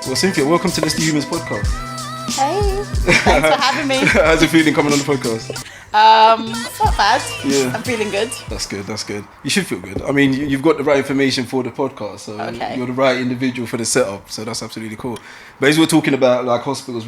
Well, Cynthia, welcome to LetsDoHumans podcast. Hey, thanks for having me. How's it feeling coming on the podcast? Not bad. Yeah. I'm feeling good. That's good. You should feel good. I mean, you've got the right information for the podcast, so Okay. You're the right individual for the setup, so that's absolutely cool. But as we were talking about like hospitals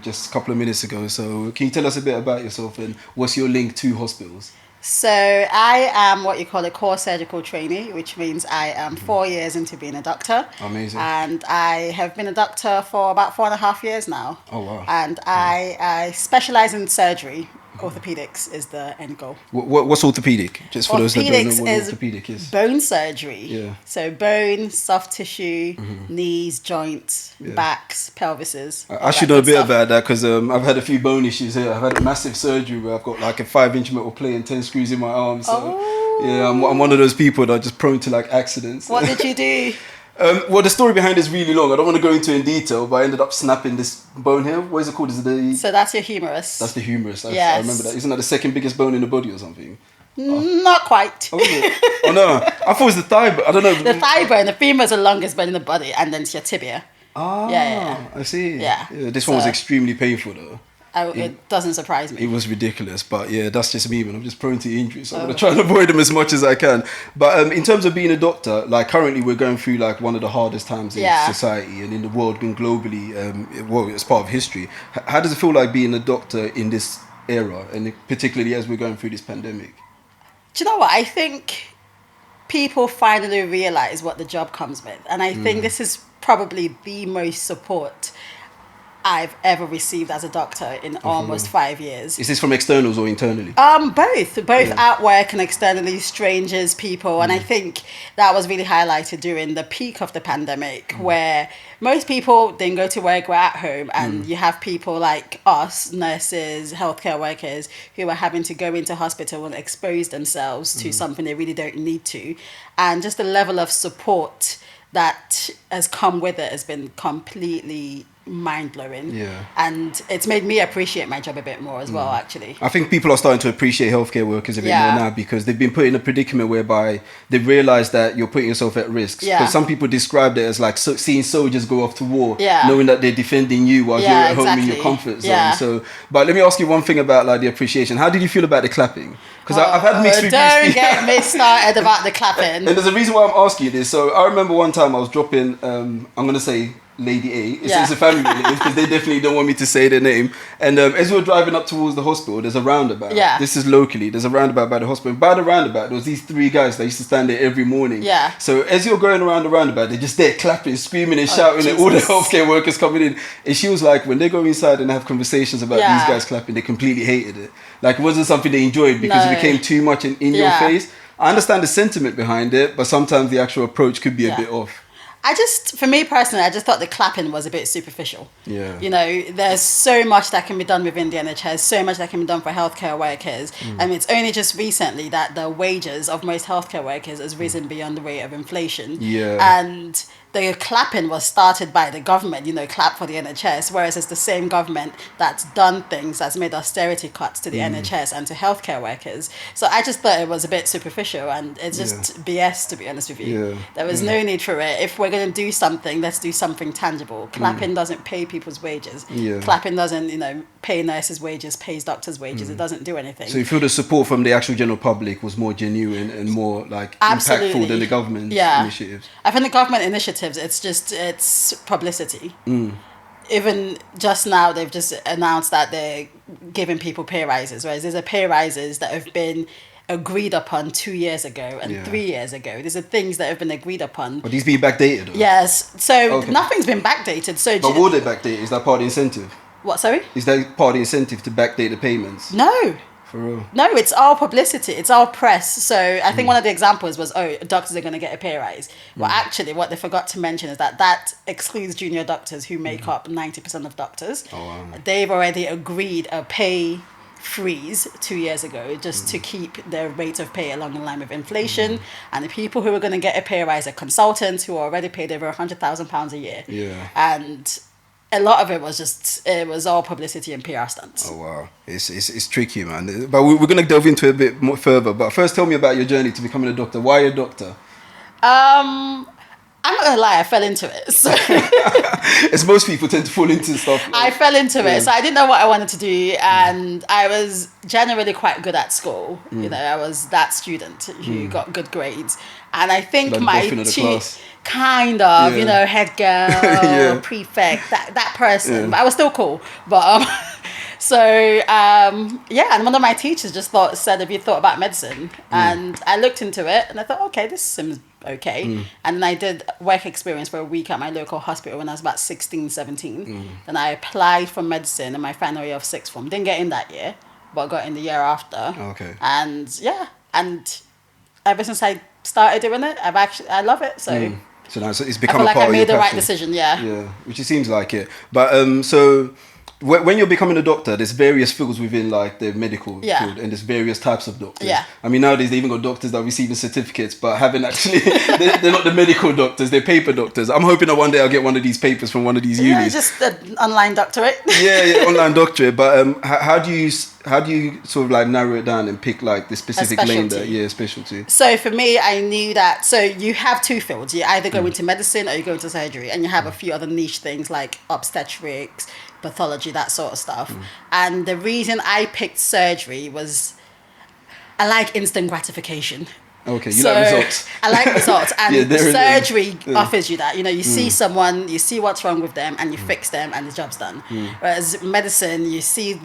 just a couple of minutes ago, so can you tell us a bit about yourself and what's your link to hospitals? So I am what you call a core surgical trainee, which means I am 4 years into being a doctor. Amazing. And I have been a doctor for about 4.5 years now. Oh, wow. And I specialize in surgery. Orthopedics is the end goal. What's orthopedic? Just for those that don't know Orthopedics what is orthopedic is. Bone surgery. Yeah. So bone, soft tissue, knees, joints, backs, pelvises. I should know a bit about that because I've had a few bone issues here. I've had a massive surgery where I've got like a 5-inch metal plate and 10 screws in my arm. So yeah, I'm one of those people that are just prone to like accidents. What did you do? Well, the story behind it is really long. I don't want to go into it in detail, but I ended up snapping this bone here. What is it called? So that's your humerus. That's the humerus. Yes. I remember that. Isn't that the second biggest bone in the body or something? Not quite. Oh, is it? Oh no, I thought it was the thigh bone. I don't know. The thigh bone, the femur is the longest bone in the body, and then it's your tibia. Ah, Yeah. I see. Yeah. This one was extremely painful though. It doesn't surprise me. It was ridiculous, but yeah, that's just me, man. I'm just prone to injuries, so I'm gonna try and avoid them as much as I can. But in terms of being a doctor, like currently we're going through like one of the hardest times in society and in the world and globally. Well, it's part of history. How does it feel like being a doctor in this era, and particularly as we're going through this pandemic? Do you know what? I think people finally realize what the job comes with, and I think this is probably the most support I've ever received as a doctor in almost 5 years. Is this from externals or internally? Both at work and externally, strangers, people. And I think that was really highlighted during the peak of the pandemic, where most people didn't go to work, were at home, and you have people like us, nurses, healthcare workers, who are having to go into hospital and expose themselves to something they really don't need to. And just the level of support that has come with it has been completely mind-blowing. Yeah. And it's made me appreciate my job a bit more as well, actually. I think people are starting to appreciate healthcare workers a bit more now because they've been put in a predicament whereby they realise that you're putting yourself at risk. Because some people described it as like seeing soldiers go off to war, knowing that they're defending you while you're at home in your comfort zone. So, but let me ask you one thing about like the appreciation. How did you feel about the clapping? Because I've had mixed reviews. Don't get me started about the clapping. And there's a reason why I'm asking you this. So I remember one time I was dropping, I'm going to say Lady A. It's a family relative because they definitely don't want me to say their name. And as we were driving up towards the hospital, there's a roundabout. Yeah. This is locally. There's a roundabout by the hospital. By the roundabout, there was these 3 guys that used to stand there every morning. Yeah. So as you're going around the roundabout, they're just there clapping, screaming and shouting at all the healthcare workers coming in. And she was like, when they go inside and have conversations about these guys clapping, they completely hated it. Like it wasn't something they enjoyed because it became too much in your face. I understand the sentiment behind it, but sometimes the actual approach could be a bit off. For me personally, I just thought the clapping was a bit superficial. Yeah. You know, there's so much that can be done within the NHS, so much that can be done for healthcare workers. And it's only just recently that the wages of most healthcare workers has risen beyond the rate of inflation. Yeah. And the clapping was started by the government, clap for the NHS, whereas it's the same government that's done things, that's made austerity cuts to the NHS and to healthcare workers. So I just thought it was a bit superficial and it's just BS, to be honest with you. Yeah. There was no need for it. If we're going to do something, let's do something tangible. Clapping doesn't pay people's wages. Yeah. Clapping doesn't, pay nurses' wages, pays doctors' wages. It doesn't do anything. So you feel the support from the actual general public was more genuine and more impactful than the government's initiatives? I think the government initiatives, it's publicity. Even just now, they've just announced that they're giving people pay rises, whereas there's pay rises that have been agreed upon 2 years ago and 3 years ago. These are things that have been agreed upon. Are these being backdated? Or? Yes. So nothing's been backdated. So but will they backdate? Is that part of the incentive? What, sorry? Is that part of the incentive to backdate the payments? No. For real? No, it's all publicity. It's all press. So I think one of the examples was, doctors are going to get a pay rise. Well, actually, what they forgot to mention is that excludes junior doctors who make up 90% of doctors. Oh, wow. They've already agreed a pay freeze 2 years ago just to keep the rate of pay along in line with inflation. And the people who were going to get a pay rise are consultants who are already paid over £100,000 a year. Yeah. And a lot of it was all publicity and PR stunts. Oh wow, it's tricky, man. But we're gonna delve into it a bit more further. But first, tell me about your journey to becoming a doctor. Why a doctor? I'm not gonna lie, I fell into it. So as most people tend to fall into stuff. I fell into it, so I didn't know what I wanted to do, and I was generally quite good at school. You know, I was that student who got good grades, and I think like my kind of, you know, head girl, prefect, that person. But I was still cool. But and one of my teachers just said, "Have you thought about medicine?" And I looked into it, and I thought, okay, this seems okay. And then I did work experience for a week at my local hospital when I was about 16, 17. Then I applied for medicine in my final year of sixth form. Didn't get in that year, but got in the year after. Okay. And and ever since I started doing it, I love it. So now it's become I feel a part of your passion. I made the right decision. Yeah, which it seems like it. But so when you're becoming a doctor, there's various fields within like the medical field, and there's various types of doctors. Yeah. I mean, nowadays they even got doctors that are receiving certificates but haven't actually, they're not the medical doctors, they're paper doctors. I'm hoping that one day I'll get one of these papers from one of these unis. Just an online doctorate. Online doctorate. But how do you sort of like narrow it down and pick like the specific lane that, specialty? So for me, I knew that, so you have two fields. You either go into medicine or you go into surgery, and you have a few other niche things like obstetrics, pathology, that sort of stuff. And the reason I picked surgery was I like instant gratification. Okay, you like results. I like results, and surgery offers you that. You know, you see someone, you see what's wrong with them, and you fix them, and the job's done. Whereas medicine, you see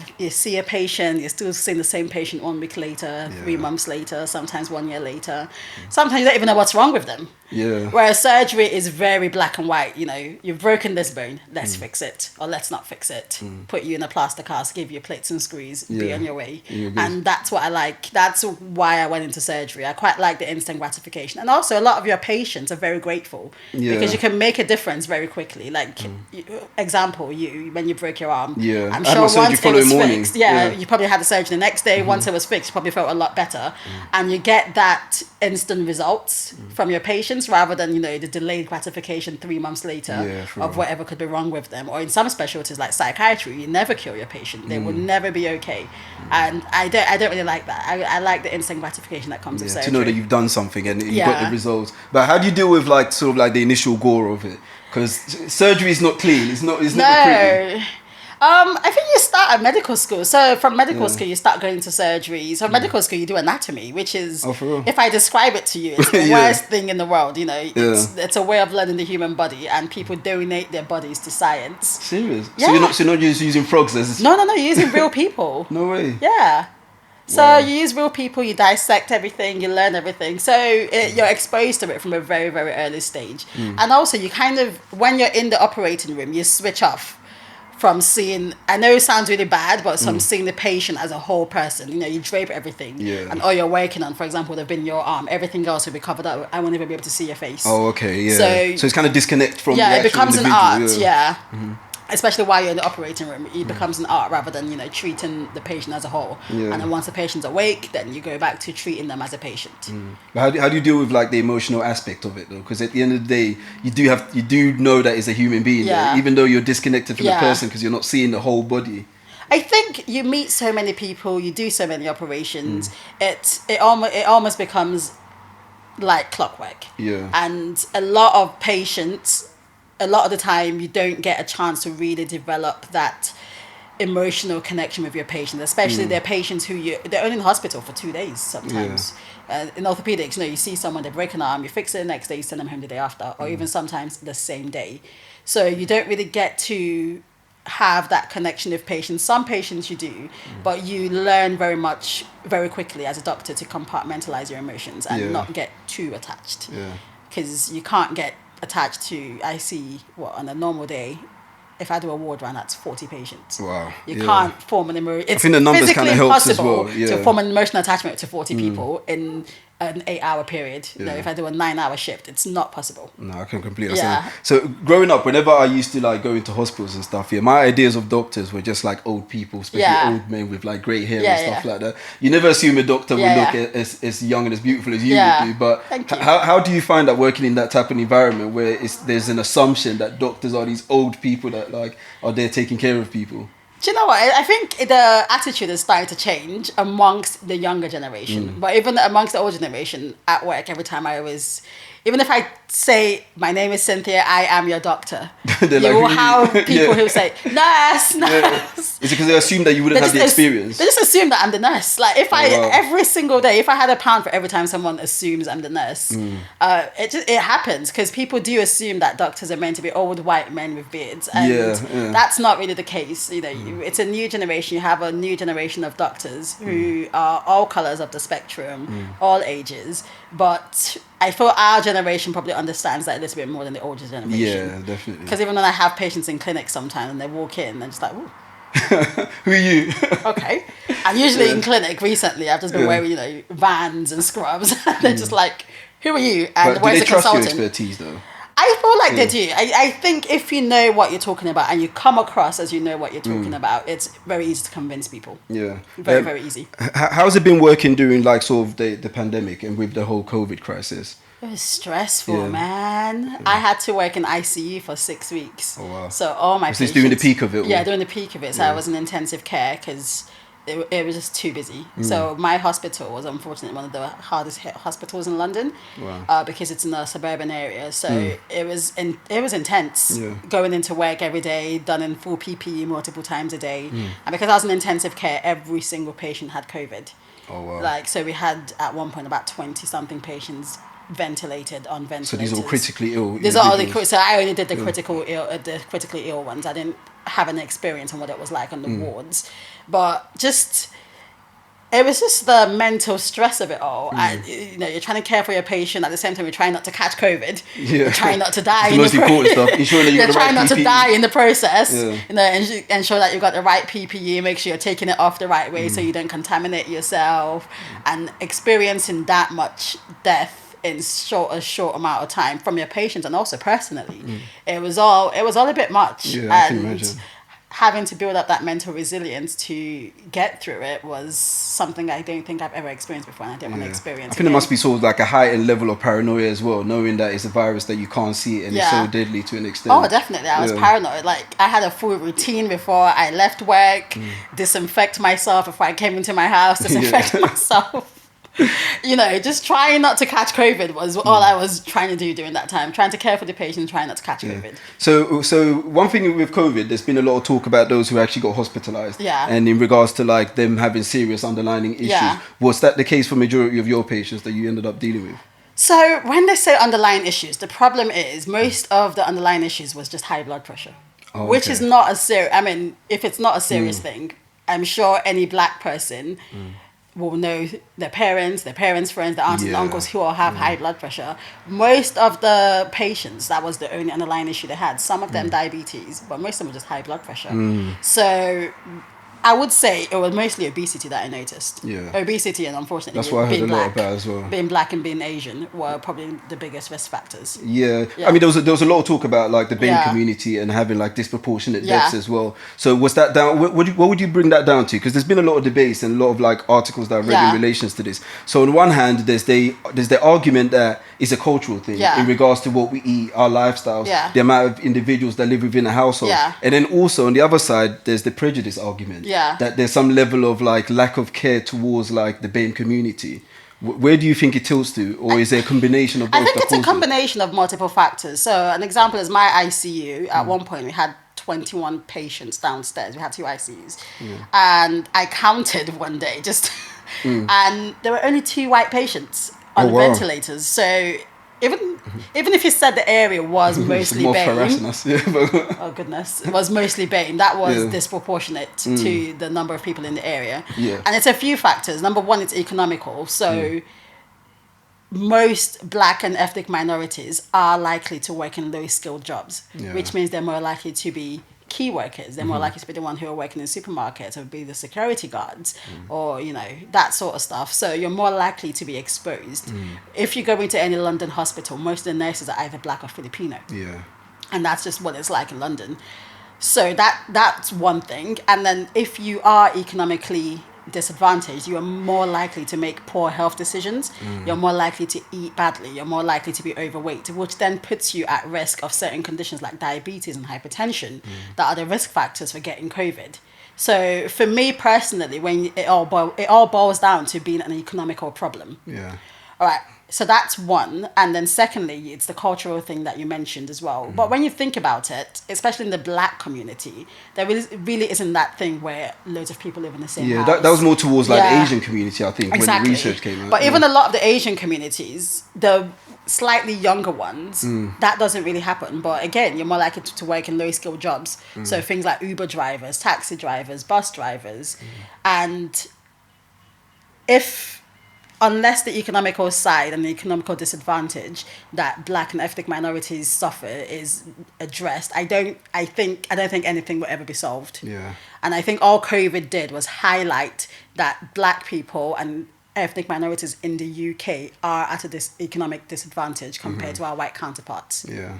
a patient, you're still seeing the same patient 1 week later, 3 months later, sometimes 1 year later. Sometimes you don't even know what's wrong with them. Yeah. Whereas surgery is very black and white. You know, you've broken this bone, let's fix it, or let's not fix it. Put you in a plaster cast, give you plates and screws, be on your way. And that's what I like. That's why I went into surgery. I quite like the instant gratification, and also a lot of your patients are very grateful because you can make a difference very quickly. Like example, when you broke your arm, I'm sure once it was fixed, you probably had the surgery the next day. Once it was fixed, you probably felt a lot better, and you get that instant results from your patients rather than, you know, the delayed gratification 3 months later of whatever could be wrong with them. Or in some specialties like psychiatry, you never cure your patient; they will never be okay. And I don't really like that. I like the instant gratification that comes with surgery. To know that you've done something and you got the results. But how do you deal with like sort of like the initial gore of it? Because surgery is not clean. It's never pretty. I think you start at medical school. So from medical school, you start going to surgery. So medical school, you do anatomy, which is, if I describe it to you, it's the worst thing in the world. You know, it's a way of learning the human body, and people donate their bodies to science. Serious? Yeah. So you're not just using frogs as... No, you're using real people. No way. Yeah. So you use real people, you dissect everything, you learn everything. So you're exposed to it from a very, very early stage. And also you kind of, when you're in the operating room, you switch off from seeing, I know it sounds really bad, but from seeing the patient as a whole person. You know, you drape everything. And all you're working on, for example, would have been your arm. Everything else will be covered up. I won't even be able to see your face. Oh, okay, yeah. So it's kind of disconnect from the actual it becomes individual. An art, especially while you're in the operating room, it becomes an art rather than, you know, treating the patient as a whole. And then once the patient's awake, then you go back to treating them as a patient. But how do you deal with like the emotional aspect of it though? Because at the end of the day, you do know that it's a human being, though, even though you're disconnected from the person because you're not seeing the whole body. I think you meet so many people, you do so many operations, it almost becomes like clockwork. And a lot of patients, a lot of the time you don't get a chance to really develop that emotional connection with your patient, especially they're patients they're only in the hospital for 2 days sometimes. In orthopedics, you know, you see someone, they break an arm, you fix it the next day, you send them home the day after, or even sometimes the same day. So you don't really get to have that connection with patients. Some patients you do, but you learn very quickly as a doctor to compartmentalize your emotions and not get too attached. Because you can't get attached to, I see, on a normal day, if I do a ward round, that's 40 patients. Wow. You can't form an emotion. It's I think the numbers kind of helps as well. to form an emotional attachment to 40 people in an 8-hour period. You know, if I do a 9-hour shift, it's not possible. No, I can completely understand. So growing up, whenever I used to like go into hospitals and stuff, my ideas of doctors were just like old people, especially old men with like grey hair and stuff like that. You never assume a doctor would look as young and as beautiful as you would do. But how do you find that working in that type of environment where there's an assumption that doctors are these old people that like are there taking care of people? Do you know what? I think the attitude is starting to change amongst the younger generation. But even amongst the older generation, at work, every time even if I say, my name is Cynthia, I am your doctor, you will have people who say, nurse. Is it because they assume that you wouldn't have the experience? They just assume that I'm the nurse. Like every single day, if I had £1 for every time someone assumes I'm the nurse, it happens because people do assume that doctors are meant to be old white men with beards. And that's not really the case. You know, it's a new generation. You have a new generation of doctors who are all colours of the spectrum, all ages. But I feel our generation probably understands that a little bit more than the older generation. Yeah, definitely. Because even when I have patients in clinics sometimes and they walk in, they're just like, ooh. Who are you? Okay. And usually in clinic recently, I've just been wearing, Vans and scrubs. And they're just like, who are you? And where's the consultant? Do they trust your expertise though? I feel like they do. I think if you know what you're talking about and you come across as you know what you're talking about, it's very easy to convince people. Yeah. Very, very easy. How's it been working during like sort of the pandemic and with the whole COVID crisis? It was stressful, man. Yeah. I had to work in ICU for 6 weeks. Oh, wow. So all my patients... during the peak of it? Yeah, during the peak of it. So I was in intensive care because it was just too busy. So my hospital was unfortunately one of the hardest hit hospitals in London. Wow. Because it's in a suburban area. So it was intense. Going into work every day, done in full PPE multiple times a day. And because I was in intensive care, every single patient had COVID. Oh, wow. Like, so we had at one point about 20-something patients ventilated on ventilators. So these are all critically ill. These are all so I only did the critically ill ones. I didn't have an experience on what it was like on the wards, but it was just the mental stress of it all. And you're trying to care for your patient at the same time you're trying not to catch COVID. You're trying not to die. It's the most important stuff. Ensuring that you're trying not to die in the process. Ensure that you've got the right PPE. Make sure you're taking it off the right way so you don't contaminate yourself. And experiencing that much death in a short amount of time from your patients and also personally, it was all a bit much. Yeah, I can imagine. Having to build up that mental resilience to get through it was something I don't think I've ever experienced before, and I didn't want to experience. I think there must be sort of like a heightened level of paranoia as well, knowing that it's a virus that you can't see and it's so deadly to an extent. Oh, definitely. I was paranoid. Like, I had a full routine before I left work, disinfect myself before I came into my house, disinfect myself. Just trying not to catch COVID was all I was trying to do during that time. Trying to care for the patient, trying not to catch COVID. So one thing with COVID, there's been a lot of talk about those who actually got hospitalized. Yeah. And in regards to like them having serious underlying issues. Yeah. Was that the case for majority of your patients that you ended up dealing with? So when they say underlying issues, the problem is most of the underlying issues was just high blood pressure. Oh, which is not a serious... I mean, if it's not a serious thing, I'm sure any black person... will know their parents' friends, their aunts and uncles who all have high blood pressure. Most of the patients, that was the only underlying issue they had. Some of them diabetes, but most of them were just high blood pressure. So I would say it was mostly obesity that I noticed. Yeah. Obesity and unfortunately that's what I heard a lot about as well. Being black and being Asian were probably the biggest risk factors. Yeah. I mean, there was a lot of talk about like the BAME community and having like disproportionate deaths as well. So was that down? What would you bring that down to? Because there's been a lot of debates and a lot of like articles that I've read in relations to this. So on one hand, there's the argument that it's a cultural thing in regards to what we eat, our lifestyles, the amount of individuals that live within a household, and then also on the other side, there's the prejudice argument. That there's some level of like lack of care towards like the BAME community. Where do you think it tilts to, or is there a combination of both? I think it's a combination of multiple factors. So an example is my ICU. At one point we had 21 patients downstairs. We had 2 ICUs, and I counted one day and there were only 2 white patients on ventilators. So even if you said the area was mostly BAME, oh goodness, it was mostly BAME. That was disproportionate to the number of people in the area. Yeah. And it's a few factors. Number one, it's economical. So most black and ethnic minorities are likely to work in low skilled jobs, which means they're more likely to be key workers. They're more likely to be the one who are working in supermarkets, or be the security guards, or, you know, that sort of stuff. So you're more likely to be exposed. If you go into any London hospital, most of the nurses are either black or Filipino. Yeah. And that's just what it's like in London. So that's one thing. And then if you are economically disadvantaged, you are more likely to make poor health decisions. You're more likely to eat badly. You're more likely to be overweight, which then puts you at risk of certain conditions like diabetes and hypertension that are the risk factors for getting COVID. So for me personally, when it all boils down to being an economical problem. Yeah. All right. So that's one. And then secondly, it's the cultural thing that you mentioned as well. But when you think about it, especially in the black community, there really isn't that thing where loads of people live in the same house. Yeah, that was more towards like the Asian community, I think, exactly. when the research came out. But even a lot of the Asian communities, the slightly younger ones, that doesn't really happen. But again, you're more likely to work in low-skilled jobs. So things like Uber drivers, taxi drivers, bus drivers. And unless the economical side and the economical disadvantage that black and ethnic minorities suffer is addressed, I don't think anything will ever be solved. Yeah. And I think all COVID did was highlight that black people and ethnic minorities in the UK are at a economic disadvantage compared to our white counterparts. Yeah.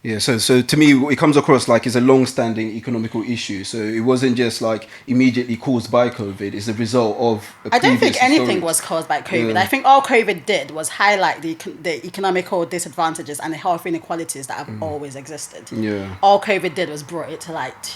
Yeah, so to me, it comes across like it's a long-standing economical issue. So it wasn't just like immediately caused by COVID. It's a result of I don't think anything was caused by COVID. I think all COVID did was highlight the economical disadvantages and the health inequalities that have always existed. Yeah. All COVID did was brought it to light.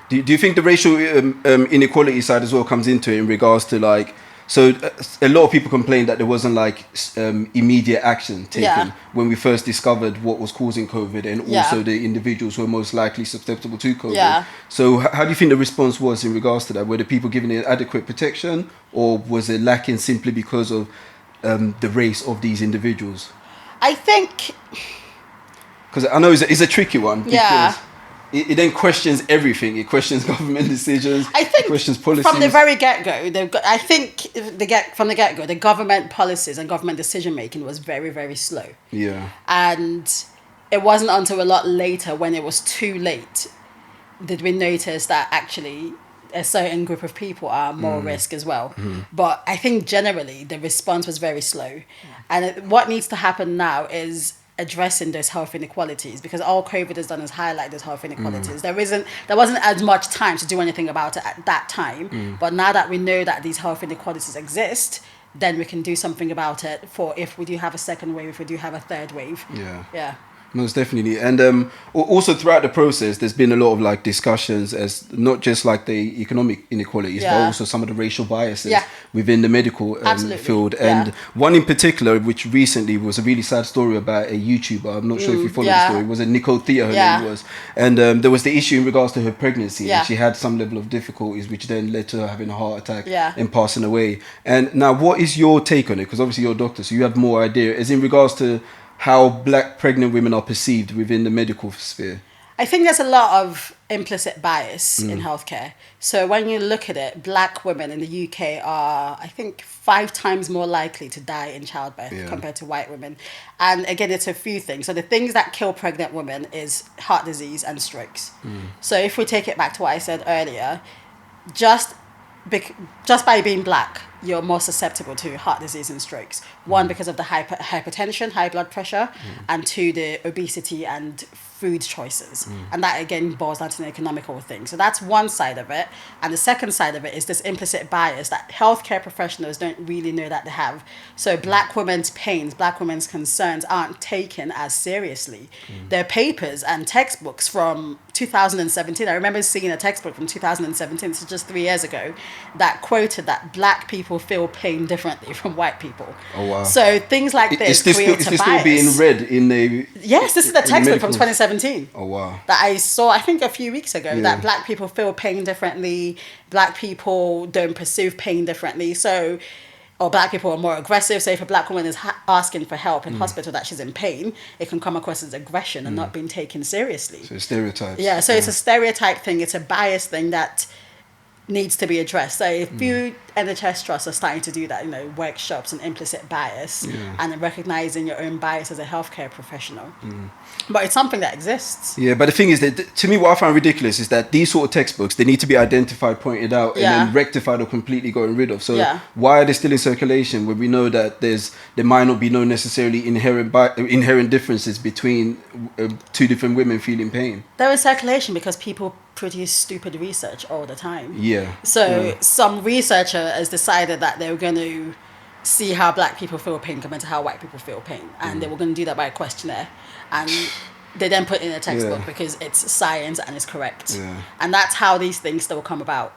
Do you think the racial inequality side as well comes into it in regards to like... So a lot of people complained that there wasn't like immediate action taken when we first discovered what was causing COVID, and also the individuals who are most likely susceptible to COVID. Yeah. So how do you think the response was in regards to that? Were the people given it adequate protection, or was it lacking simply because of the race of these individuals? I think... Because I know it's a tricky one. Because it then questions everything. It questions government decisions. I think it questions policies. From the very get-go, the government policies and government decision-making was very, very slow. Yeah. And it wasn't until a lot later, when it was too late, did we notice that actually a certain group of people are more risk as well. But I think generally the response was very slow. And what needs to happen now is addressing those health inequalities, because all COVID has done is highlight those health inequalities. There wasn't as much time to do anything about it at that time, but now that we know that these health inequalities exist, then we can do something about it for if we do have a second wave, if we do have a third wave. Yeah. Most definitely. And also throughout the process, there's been a lot of like discussions as not just like the economic inequalities, but also some of the racial biases within the medical field. And one in particular, which recently was a really sad story about a YouTuber. I'm not sure if you follow the story. It was a Nicole Thea, her name was. And there was the issue in regards to her pregnancy. And she had some level of difficulties, which then led to her having a heart attack and passing away. And now, what is your take on it? Because obviously you're a doctor, so you have more idea. As in regards to how black pregnant women are perceived within the medical sphere? I think there's a lot of implicit bias in healthcare. So when you look at it, black women in the UK are, I think, 5 times more likely to die in childbirth compared to white women. And again, it's a few things. So the things that kill pregnant women is heart disease and strokes. So if we take it back to what I said earlier, just by being black, you're more susceptible to heart disease and strokes. One, because of the hypertension, high blood pressure, and 2, the obesity and food choices. And that again boils down to an economical thing. So that's one side of it. And the second side of it is this implicit bias that healthcare professionals don't really know that they have. So black women's pains, black women's concerns aren't taken as seriously. There are papers and textbooks from 2017. I remember seeing a textbook from 2017, this is just 3 years ago, that quoted that black people feel pain differently from white people. Oh, wow. So things like this create a bias. Is this still being read in the... Yes, this is the textbook from 2017. Oh, wow. That I saw, I think, a few weeks ago, that black people feel pain differently, black people don't perceive pain differently, so... Or black people are more aggressive. So if a black woman is asking for help in hospital that she's in pain, it can come across as aggression and not being taken seriously. So stereotypes. Yeah, so it's a stereotype thing. It's a bias thing that needs to be addressed. So if few NHS trusts are starting to do that, workshops and implicit bias and recognizing your own bias as a healthcare professional. But it's something that exists. Yeah, but the thing is that, to me, what I find ridiculous is that these sort of textbooks, they need to be identified, pointed out, and then rectified or completely gotten rid of. So why are they still in circulation when we know that there might not be no necessarily inherent differences between two different women feeling pain? They're in circulation because people produce stupid research all the time. So some researcher has decided that they were going to see how black people feel pain compared to how white people feel pain, and they were going to do that by a questionnaire, and they then put it in a textbook because it's science and it's correct. And that's how these things still come about.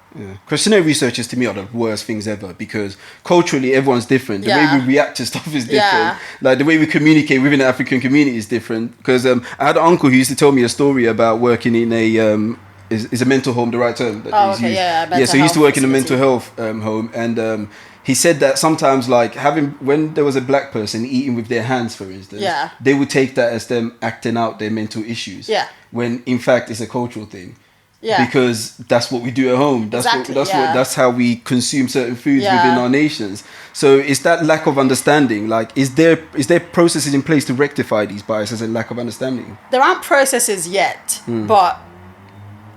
Questionnaire researches to me are the worst things ever, because culturally everyone's different. The way we react to stuff is different. Like the way we communicate within the African community is different. Because I had an uncle who used to tell me a story about working in a is a mental home the right term? So he used to work in a mental health home, and he said that sometimes, like, when there was a black person eating with their hands, for instance, they would take that as them acting out their mental issues. When in fact it's a cultural thing. Because that's what we do at home. That's how we consume certain foods within our nations. So it's that lack of understanding. Like, is there processes in place to rectify these biases and lack of understanding? There aren't processes yet, but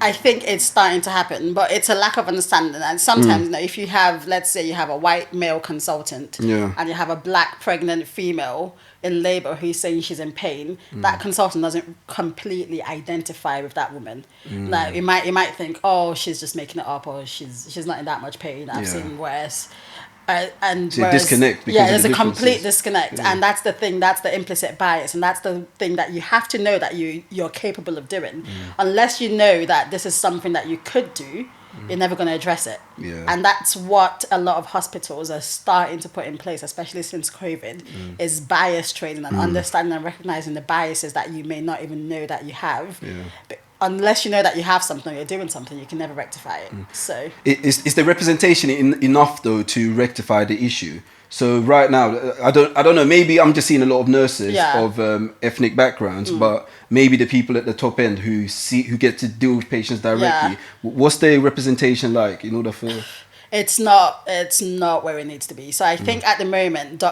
I think it's starting to happen, but it's a lack of understanding. And sometimes, if you have, let's say you have a white male consultant and you have a black pregnant female in labor who's saying she's in pain, that consultant doesn't completely identify with that woman. Like, you might think, oh, she's just making it up, or she's not in that much pain. I've seen worse. And so disconnect. There's a complete disconnect, and that's the thing. That's the implicit bias, and that's the thing that you have to know that you're capable of doing. Unless you know that this is something that you could do, you're never going to address it. And that's what a lot of hospitals are starting to put in place, especially since COVID, is bias training and understanding and recognizing the biases that you may not even know that you have. But unless you know that you have something or you're doing something, you can never rectify it. So is the representation enough though to rectify the issue? So right now, I don't know. Maybe I'm just seeing a lot of nurses of ethnic backgrounds, but maybe the people at the top end who get to deal with patients directly. What's their representation like in order for? It's not where it needs to be. So I think at the moment,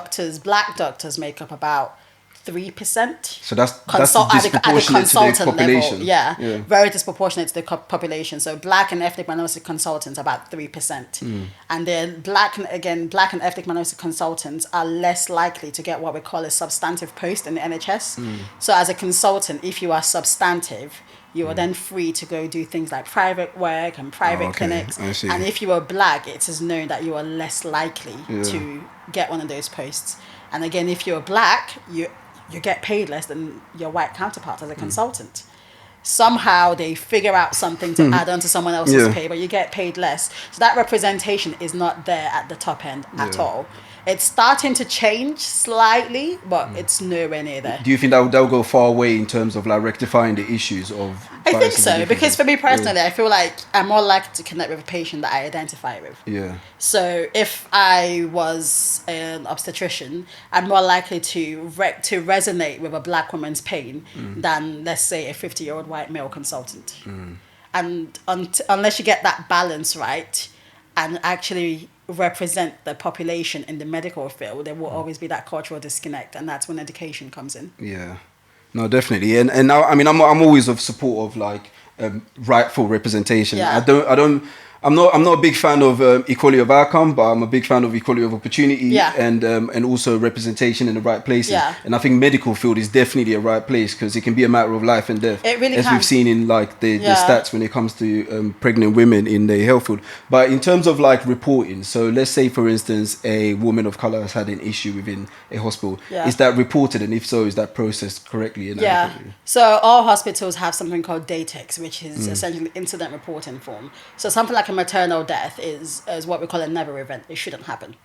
black doctors make up about 3%. So that's disproportionate to the population. Level. Very disproportionate to the population. So black and ethnic minority consultants about 3%. And then black and ethnic minority consultants are less likely to get what we call a substantive post in the NHS. So as a consultant, if you are substantive, you are then free to go do things like private work and private clinics. And if you are black, it is known that you are less likely to get one of those posts. And again, if you're black, you get paid less than your white counterparts as a consultant. Somehow they figure out something to add on to someone else's pay, but you get paid less. So that representation is not there at the top end at all. It's starting to change slightly, but it's nowhere near there. Do you think that will go far away in terms of like rectifying the issues of? I think so, because for me personally, I feel like I'm more likely to connect with a patient that I identify with. So if I was an obstetrician, I'm more likely to resonate with a black woman's pain than, let's say, a 50-year-old white male consultant. And unless you get that balance right and actually represent the population in the medical field, there will always be that cultural disconnect, and that's when education comes in. No, definitely. And now, I mean, I'm always of support of like rightful representation. I'm not a big fan of equality of outcome, but I'm a big fan of equality of opportunity and also representation in the right places. And I think medical field is definitely a right place, because it can be a matter of life and death. It really as we've seen in like the stats when it comes to pregnant women in the health field. But in terms of like reporting, so let's say for instance a woman of color has had an issue within a hospital. Is that reported, and if so, is that processed correctly and adequately? So all hospitals have something called DATEX, which is essentially incident reporting form. So something like a maternal death is what we call a never event. It shouldn't happen.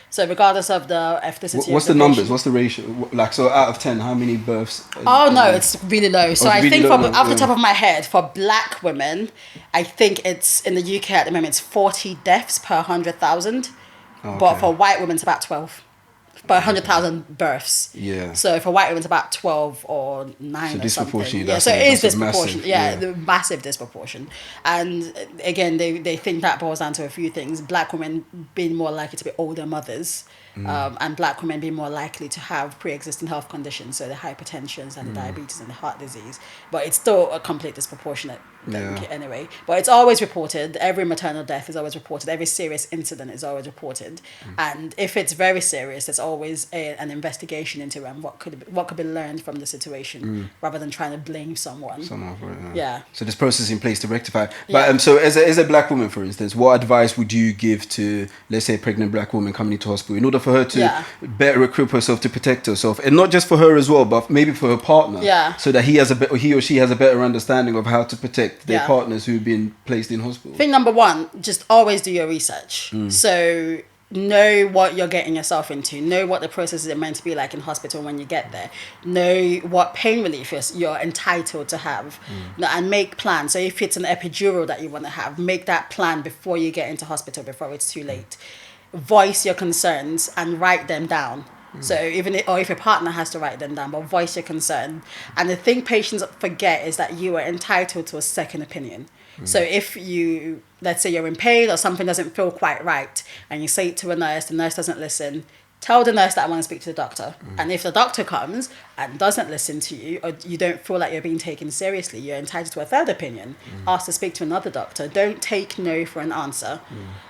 So regardless of the ethnicity, what's the numbers? What's the ratio? Like, so out of 10, how many births? It's really low. So I think off the top of my head, for black women, I think it's in the UK at the moment it's 40 deaths per 100,000. But for white women, it's about 12. per 100,000 births. Yeah. So for white women, it's about 12 or 9 so or something. Yeah, so it is disproportionate. Massive, the massive disproportion. And again, they think that boils down to a few things. Black women being more likely to be older mothers, and black women being more likely to have pre-existing health conditions, so the hypertensions and the diabetes and the heart disease. But it's still a complete disproportionate thing anyway. But it's always reported. Every maternal death is always reported. Every serious incident is always reported. And if it's very serious, there's always an investigation into what could be learned from the situation, rather than trying to blame someone. Yeah. So there's process in place to rectify. But so as a black woman, for instance, what advice would you give to, let's say, a pregnant black woman coming into hospital in order for her to better equip herself to protect herself, and not just for her as well, but maybe for her partner, so that he or she has a better understanding of how to protect their partners who've been placed in hospital? Thing number one, just always do your research. So know what you're getting yourself into. Know what the processes are meant to be like in hospital when you get there. Know what pain relief you're entitled to have, and make plans. So if it's an epidural that you want to have, make that plan before you get into hospital, before it's too late. Voice your concerns and write them down. So if your partner has to write them down, but voice your concern. And the thing patients forget is that you are entitled to a second opinion. So if let's say you're in pain or something doesn't feel quite right, and you say it to a nurse, the nurse doesn't listen, tell the nurse that I want to speak to the doctor. And if the doctor comes and doesn't listen to you, or you don't feel like you're being taken seriously, you're entitled to a third opinion. Ask to speak to another doctor. Don't take no for an answer.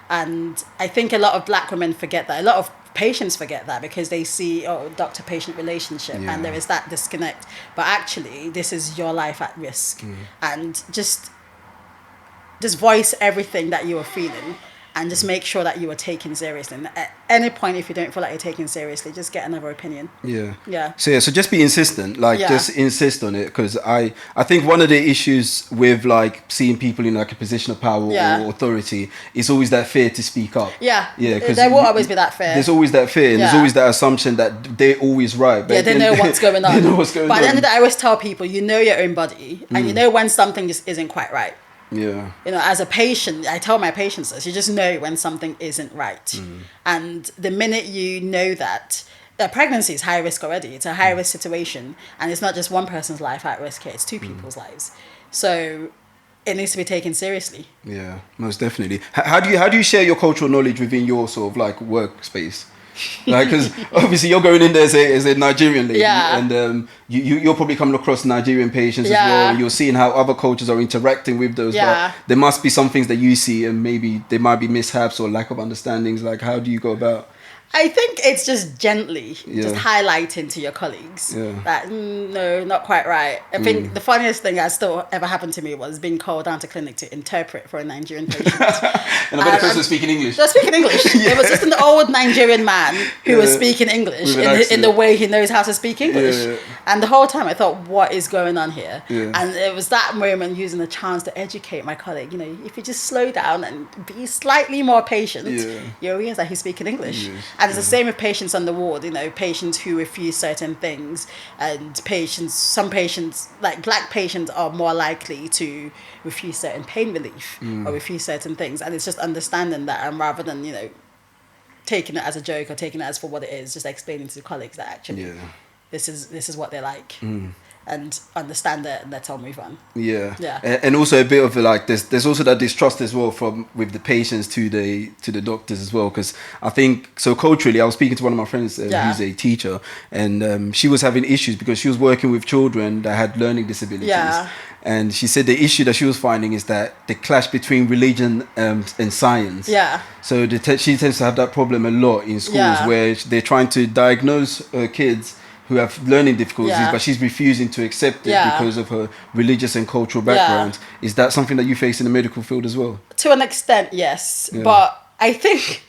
And I think a lot of black women forget that. A lot of patients forget that, because they see doctor-patient relationship, and there is that disconnect. But actually, this is your life at risk. And just voice everything that you are feeling, and just make sure that you are taken seriously. And at any point, if you don't feel like you're taken seriously, just get another opinion. So just be insistent, just insist on it, because I think one of the issues with like seeing people in like a position of power or authority is always that fear to speak up. Because there will always be that fear. There's always that fear, and there's always that assumption that they're always right. But they know what's going on. They know what's going on. But at the end of the day, I always tell people, you know your own body, and you know when something just isn't quite right. As a patient, I tell my patients this, you just know when something isn't right. And the minute you know that, pregnancy is high risk already. It's a high risk situation, and it's not just one person's life at risk here, it's two people's lives. So it needs to be taken seriously. Yeah, most definitely. How do you share your cultural knowledge within your sort of like workspace? Like, because obviously you're going in there as a Nigerian lady, and you're probably coming across Nigerian patients as well. You're seeing how other cultures are interacting with those. But there must be some things that you see, and maybe there might be mishaps or lack of understandings. Like, how do you go about? I think it's just gently just highlighting to your colleagues that no, not quite right. I think the funniest thing that still ever happened to me was being called down to clinic to interpret for a Nigerian patient. And I bet the person was speaking English. They're speaking English. It was just an old Nigerian man who was speaking English in the way he knows how to speak English. And the whole time I thought, what is going on here? And it was that moment, using the chance to educate my colleague. If you just slow down and be slightly more patient, you'll realize that he's speaking English. And it's the same with patients on the ward, patients who refuse certain things, and some patients, like black patients, are more likely to refuse certain pain relief or refuse certain things. And it's just understanding that, and rather than, taking it as a joke or taking it as for what it is, just explaining to colleagues that actually this is what they're like. And understand it, and let's all move on. And also a bit of like there's also that distrust as well with the patients to the doctors as well, because I think so culturally, I was speaking to one of my friends who's a teacher, and she was having issues because she was working with children that had learning disabilities. And she said the issue that she was finding is that the clash between religion and science. So she tends to have that problem a lot in schools, where they're trying to diagnose her kids who have learning difficulties, but she's refusing to accept it because of her religious and cultural background. Is that something that you face in the medical field as well? To an extent, yes. But I think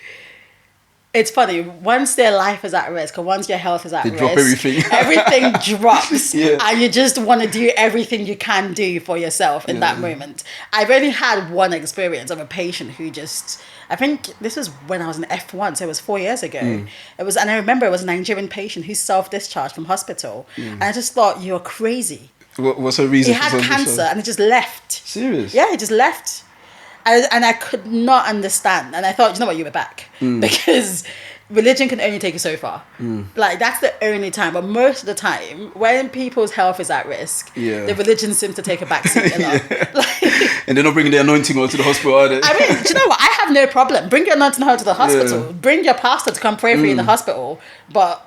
it's funny, once their life is at risk, or once your health is at risk, drop everything. Everything drops, and you just want to do everything you can do for yourself in that moment. I've only had one experience of a patient who just, I think this was when I was in F1, so it was 4 years ago. And I remember it was a Nigerian patient who self-discharged from hospital. And I just thought, you're crazy. What's her reason? He had cancer and he just left. Serious? Yeah, he just left. And I could not understand. And I thought, you know what, you were back. Because religion can only take you so far. Like, that's the only time. But most of the time, when people's health is at risk, the religion seems to take a backseat a lot. Like, and they're not bringing the anointing oil to the hospital, are they? I mean, do you know what? I have no problem. Bring your anointing oil to the hospital. Yeah. Bring your pastor to come pray for you in the hospital. But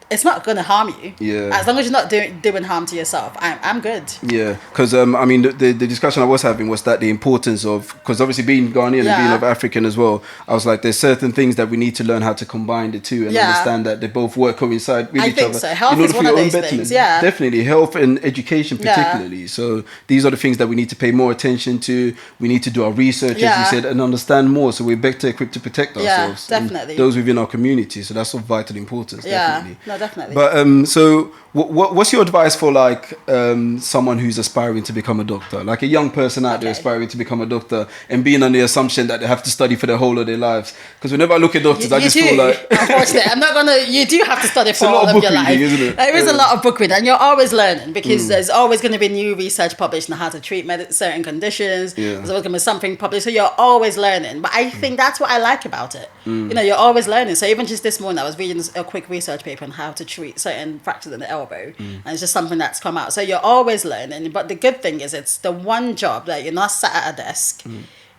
it's not going to harm you. Yeah. As long as you're not doing harm to yourself, I'm good. Yeah, because I mean, the discussion I was having was that the importance of, because obviously being Ghanaian and being of African as well, I was like, there's certain things that we need to learn how to combine the two and understand that they both work coincide with each other. I think so. Health is one of those things. Yeah. Definitely, health and education particularly. So these are the things that we need to pay more attention to. We need to do our research, as you said, and understand more, so we're better equipped to protect ourselves. Yeah, definitely. And those within our community. So that's of vital importance. Definitely. No, definitely. But so what's your advice for like someone who's aspiring to become a doctor, like a young person out there aspiring to become a doctor and being on the assumption that they have to study for the whole of their lives? Because whenever I look at doctors, I just feel like, unfortunately, you do have to study for all of your life. Isn't it? There is a lot of book reading, and you're always learning, because there's always going to be new research published on how to treat certain conditions. There's always going to be something published, so you're always learning. But I think that's what I like about it. You know, you're always learning. So even just this morning, I was reading a quick research paper on how to treat certain fractures in the elbow, and it's just something that's come out. So you're always learning. But the good thing is, it's the one job that you're not sat at a desk.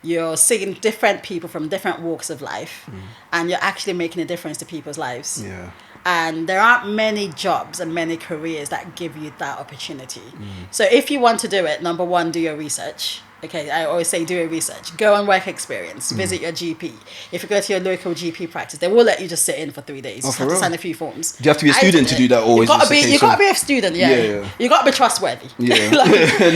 You're seeing different people from different walks of life, and you're actually making a difference to people's lives. Yeah. And there aren't many jobs and many careers that give you that opportunity. So if you want to do it, number one, do your research. Okay, I always say do your research. Go on work experience. Visit your GP. If you go to your local GP practice, they will let you just sit in for 3 days. You have to sign a few forms. Do you have to be a student to do that? Always. You got to be a student. Yeah. You got to be trustworthy. Yeah. Like,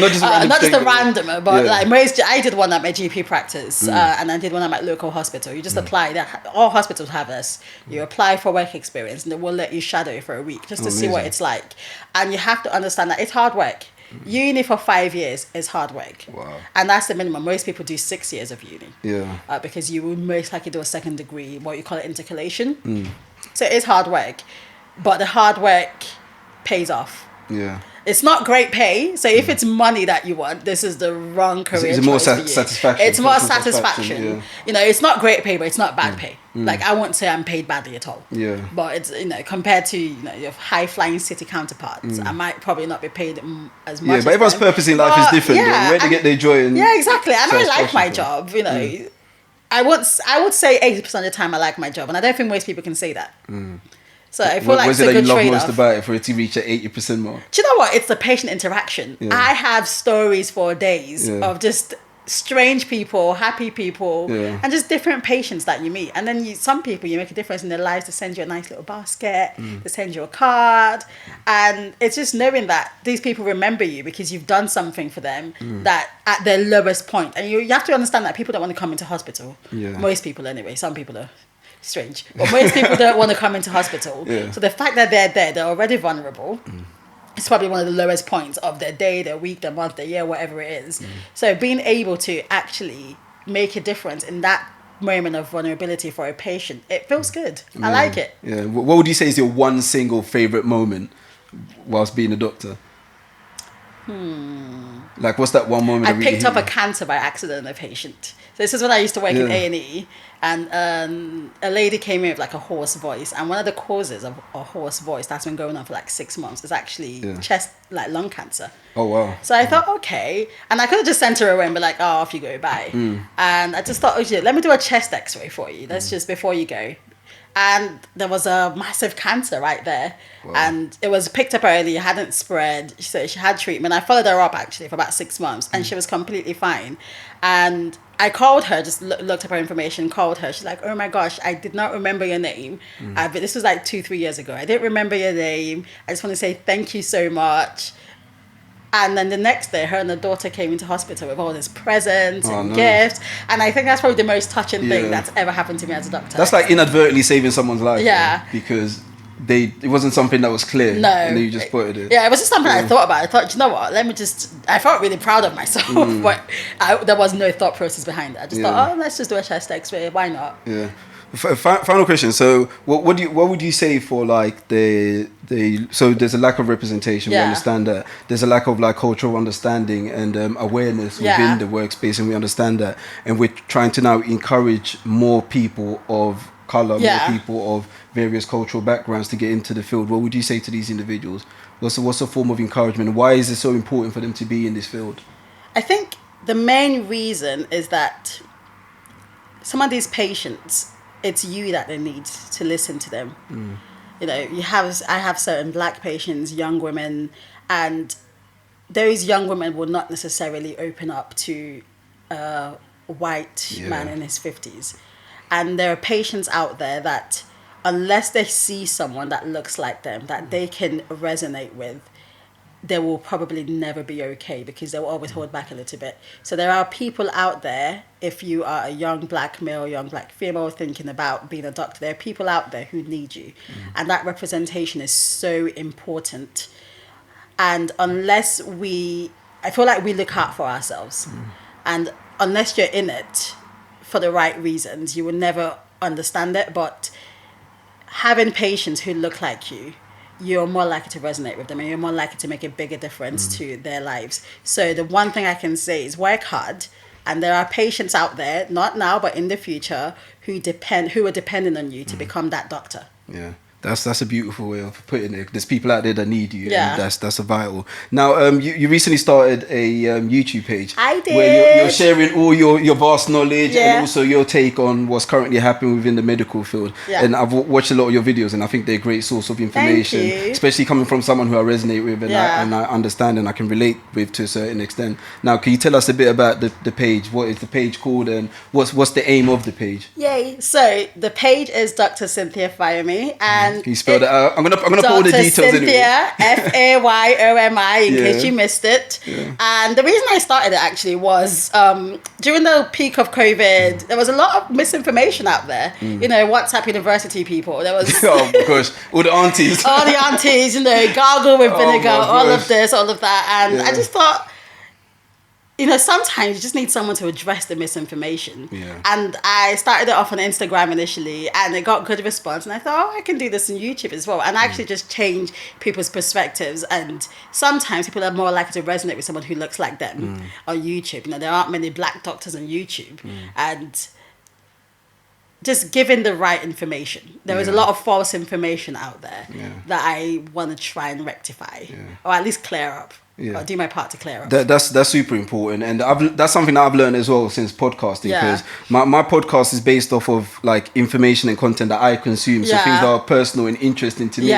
not just a randomer, but like I did one at my GP practice, and I did one at my local hospital. You just apply. All hospitals have this. You apply for work experience, and they will let you shadow for a week just to see what it's like. And you have to understand that it's hard work. Uni for 5 years is hard work. Wow. And that's the minimum. Most people do 6 years of uni. Yeah. Because you will most likely do a second degree, what you call it, intercalation. So it's hard work. But the hard work pays off. Yeah. It's not great pay. So if it's money that you want, this is the wrong career choice more for you. Satisfaction. It's more satisfaction. Yeah. You know, it's not great pay, but it's not bad pay. Like, I won't say I'm paid badly at all. Yeah. But it's, you know, compared to, you know, your high flying city counterparts, I might probably not be paid as much. Yeah, but everyone's purpose in life is different. Yeah, where they get their joy. Yeah, exactly. And I like my job. You know, I would say 80% of the time I like my job, and I don't think most people can say that. So I feel like it's a good trade-off. What is it that you love most about it for it to reach at 80% more? Do you know what? It's the patient interaction. Yeah. I have stories for days of just strange people, happy people, and just different patients that you meet. And then some people, you make a difference in their lives. They send you a nice little basket. They send you a card. And it's just knowing that these people remember you because you've done something for them that at their lowest point. And you have to understand that people don't want to come into hospital. Yeah. Most people anyway. Some people are strange, but most people don't want to come into hospital. So the fact that they're there, they're already vulnerable. It's probably one of the lowest points of their day, their week, their month, their year, whatever it is. So being able to actually make a difference in that moment of vulnerability for a patient, it feels good. I like it. Yeah. What would you say is your one single favorite moment whilst being a doctor? Like, what's that one moment? I picked up a cancer by accident in a patient. So this is when I used to work in A&E, and a lady came in with like a hoarse voice, and one of the causes of a hoarse voice that's been going on for like 6 months is actually lung cancer. Oh wow. So I thought, okay, and I could have just sent her away and be like, oh, off you go, bye. And I just thought, let me do a chest x-ray for you. That's just before you go. And there was a massive cancer right there. Wow. And it was picked up early, it hadn't spread. So she had treatment. I followed her up actually for about 6 months, and she was completely fine. And I called her, just looked up her information, called her. She's like, oh my gosh, I did not remember your name. But this was like 2-3 years ago. I didn't remember your name. I just want to say thank you so much. And then the next day, her and her daughter came into hospital with all these presents and gifts. And I think that's probably the most touching thing that's ever happened to me as a doctor. That's like inadvertently saving someone's life. Yeah. Because it wasn't something that was clear. No. And then you just put it in. Yeah, it was just something I thought about. I thought, you know what, I felt really proud of myself. But there was no thought process behind it. I just thought, let's just do a chest x-ray. Why not? Yeah. Final question. So, what would you say for like so there's a lack of representation. We understand that there's a lack of like cultural understanding and awareness within the workspace, and we understand that, and we're trying to now encourage more people of colour, more people of various cultural backgrounds to get into the field. What would you say to these individuals? What's a form of encouragement? Why is it so important for them to be in this field? I think the main reason is that some of these patients, it's you that they need to listen to them. You know, I have certain black patients, young women, and those young women will not necessarily open up to a white man in his 50s. And there are patients out there that, unless they see someone that looks like them, that they can resonate with, they will probably never be okay, because they will always hold back a little bit. So there are people out there, if you are a young black male, young black female thinking about being a doctor, there are people out there who need you. And that representation is so important. And unless I feel like we look out for ourselves. And unless you're in it for the right reasons, you will never understand it. But having patients who look like you, you're more likely to resonate with them, and you're more likely to make a bigger difference to their lives. So the one thing I can say is work hard. And there are patients out there, not now, but in the future, who are dependent on you to become that doctor. Yeah. That's a beautiful way of putting it. There's people out there that need you. And that's a vital. Now, you recently started a YouTube page. I did. Where you're sharing all your vast knowledge and also your take on what's currently happening within the medical field. Yeah. And I've watched a lot of your videos, and I think they're a great source of information, especially coming from someone who I resonate with and I understand and I can relate with to a certain extent. Now, can you tell us a bit about the page? What is the page called, and what's the aim of the page? Yay! So the page is Dr Cynthia Fayomi, and can you spell that out? I'm gonna put all the details Cynthia, anyway. Fayomi, in case you missed it. Yeah. And the reason I started it actually was during the peak of COVID, there was a lot of misinformation out there. You know, WhatsApp University people. There was oh gosh, all the aunties, you know, gargle with vinegar, all of this, all of that, and I just thought, you know, sometimes you just need someone to address the misinformation. Yeah. And I started it off on Instagram initially, and it got good response. And I thought, I can do this on YouTube as well. And I actually just change people's perspectives. And sometimes people are more likely to resonate with someone who looks like them on YouTube. You know, there aren't many black doctors on YouTube. And just giving the right information. There is a lot of false information out there that I want to try and rectify, or at least clear up. I'll do my part to clear up. That's super important, and that's something that I've learned as well since podcasting, because my podcast is based off of like information and content that I consume, so things that are personal and interesting to me.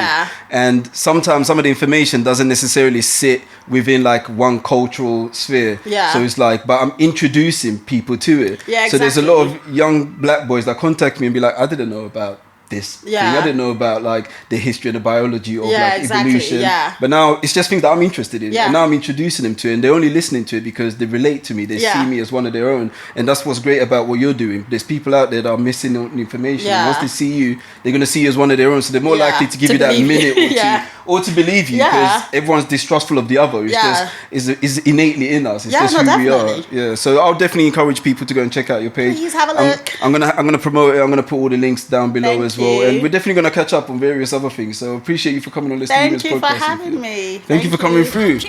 And sometimes some of the information doesn't necessarily sit within like one cultural sphere. So it's like, but I'm introducing people to it. So there's a lot of young black boys that contact me and be like, I didn't know about this thing. I didn't know about like the history and the biology of like evolution. But now it's just things that I'm interested in. And now I'm introducing them to it, and they're only listening to it because they relate to me. They see me as one of their own. And that's what's great about what you're doing. There's people out there that are missing information. Once they see you, they're going to see you as one of their own. So they're more likely to give you that minute or two, or to believe you, because everyone's distrustful of the other. It's just is innately in us. It's just who definitely. We are. So I'll definitely encourage people to go and check out your page. Please have a look. I'm gonna promote it. I'm gonna put all the links down below as well. And we're definitely going to catch up on various other things. So appreciate you for coming on LetsDoHumans podcast. Thank you for having me. Thank you for coming through.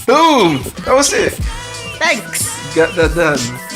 Boom! That was it. Thanks. Get that done.